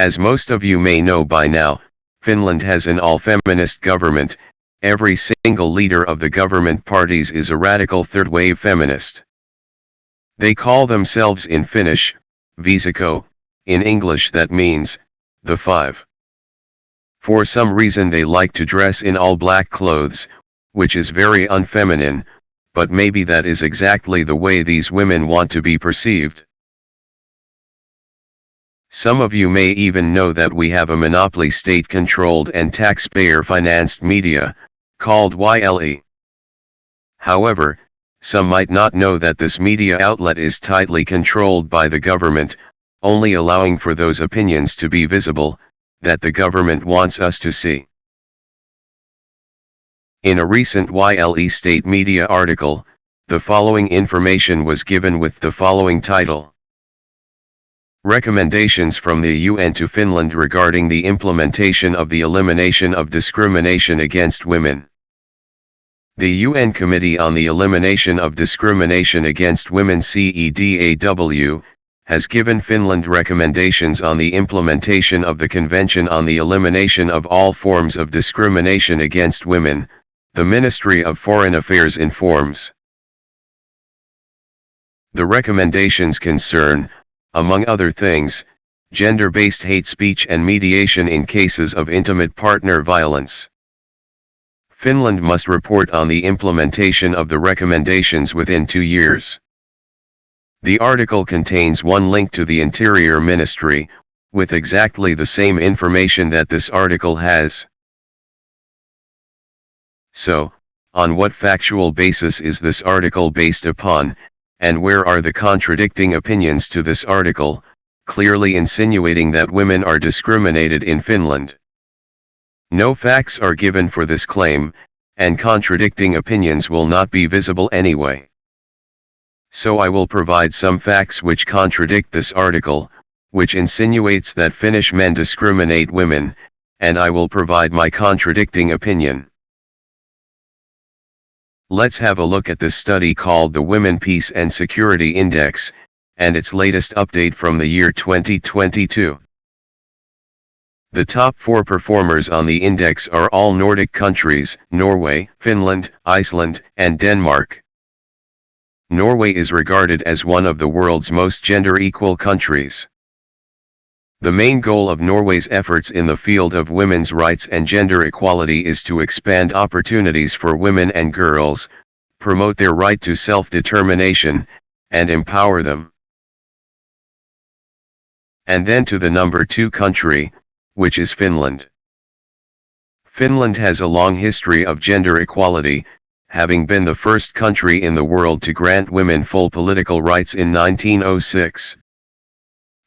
As most of you may know by now, Finland has an all-feminist government. Every single leader of the government parties is a radical third-wave feminist. They call themselves in Finnish, viisikko, in English that means, the five. For some reason they like to dress in all black clothes, which is very unfeminine, but maybe that is exactly the way these women want to be perceived. Some of you may even know that we have a monopoly state-controlled and taxpayer-financed media, called YLE. However, some might not know that this media outlet is tightly controlled by the government, only allowing for those opinions to be visible, that the government wants us to see. In a recent YLE state media article, the following information was given with the following title: Recommendations from the UN to Finland regarding the implementation of the elimination of discrimination against women. The UN Committee on the Elimination of Discrimination Against Women CEDAW, has given Finland recommendations on the implementation of the Convention on the Elimination of All Forms of Discrimination Against Women, the Ministry of Foreign Affairs informs. The recommendations concern, among other things, gender-based hate speech and mediation in cases of intimate partner violence. Finland must report on the implementation of the recommendations within 2 years. The article contains one link to the Interior Ministry, with exactly the same information that this article has. So, on what factual basis is this article based upon, and where are the contradicting opinions to this article, clearly insinuating that women are discriminated in Finland? No facts are given for this claim, and contradicting opinions will not be visible anyway. So I will provide some facts which contradict this article, which insinuates that Finnish men discriminate women, and I will provide my contradicting opinion. Let's have a look at this study called the Women Peace and Security Index, and its latest update from the year 2022. The top 4 performers on the index are all Nordic countries: Norway, Finland, Iceland, and Denmark. Norway is regarded as one of the world's most gender-equal countries. The main goal of Norway's efforts in the field of women's rights and gender equality is to expand opportunities for women and girls, promote their right to self-determination, and empower them. And then to the number 2 country, which is Finland. Finland has a long history of gender equality, having been the first country in the world to grant women full political rights in 1906.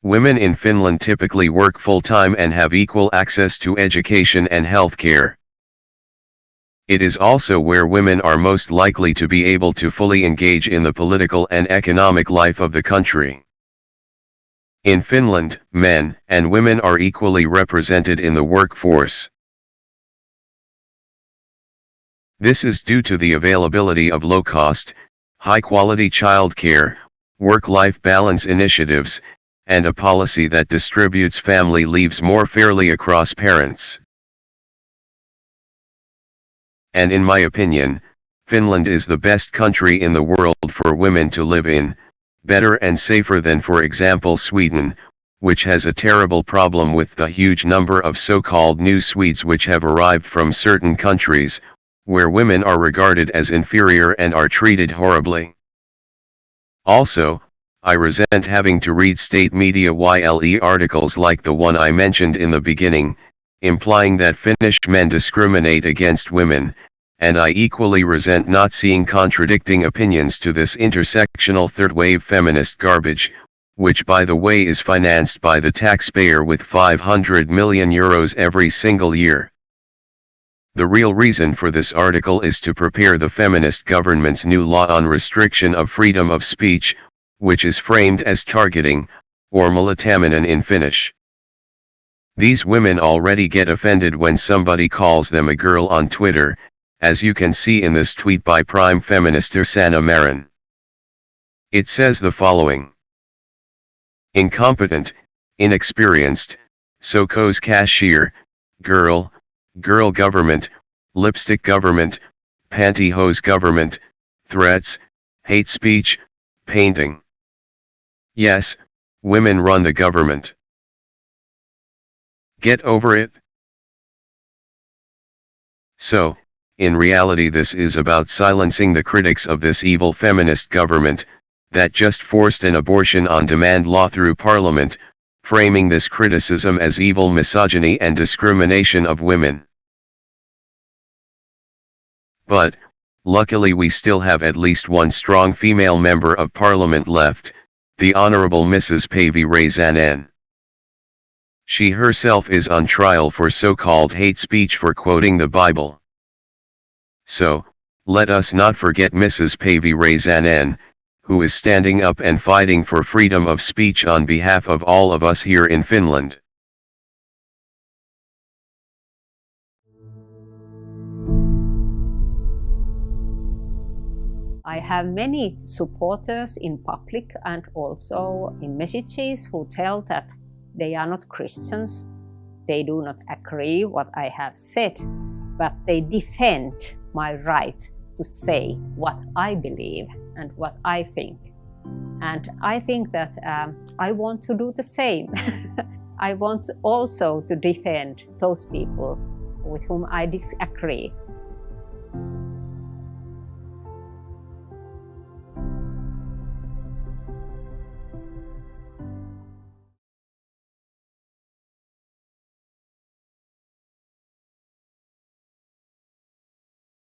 Women in Finland typically work full-time and have equal access to education and health care. It is also where women are most likely to be able to fully engage in the political and economic life of the country. In Finland, men and women are equally represented in the workforce. This is due to the availability of low-cost, high-quality childcare, work-life balance initiatives, and a policy that distributes family leaves more fairly across parents. And in my opinion, Finland is the best country in the world for women to live in, better and safer than, for example, Sweden, which has a terrible problem with the huge number of so-called new Swedes which have arrived from certain countries, where women are regarded as inferior and are treated horribly. Also, I resent having to read state media YLE articles like the one I mentioned in the beginning, implying that Finnish men discriminate against women, and I equally resent not seeing contradicting opinions to this intersectional third-wave feminist garbage, which by the way is financed by the taxpayer with €500 million every single year. The real reason for this article is to prepare the feminist government's new law on restriction of freedom of speech, which is framed as targeting, or militaminen in Finnish. These women already get offended when somebody calls them a girl on Twitter, as you can see in this tweet by Prime Feminister Sanna Marin. It says the following: incompetent, inexperienced, Soko's cashier, girl, girl government, lipstick government, pantyhose government, threats, hate speech, painting. Yes, women run the government. Get over it. So, in reality this is about silencing the critics of this evil feminist government, that just forced an abortion on demand law through parliament, framing this criticism as evil misogyny and discrimination of women. But, luckily we still have at least one strong female member of parliament left, the Honourable Mrs. Päivi Räsänen. She herself is on trial for so-called hate speech for quoting the Bible. So, let us not forget Mrs. Päivi Räsänen, who is standing up and fighting for freedom of speech on behalf of all of us here in Finland. I have many supporters in public and also in messages who tell that they are not Christians, they do not agree what I have said, but they defend my right to say what I believe and what I think. And I think that I want to do the same. I want also to defend those people with whom I disagree.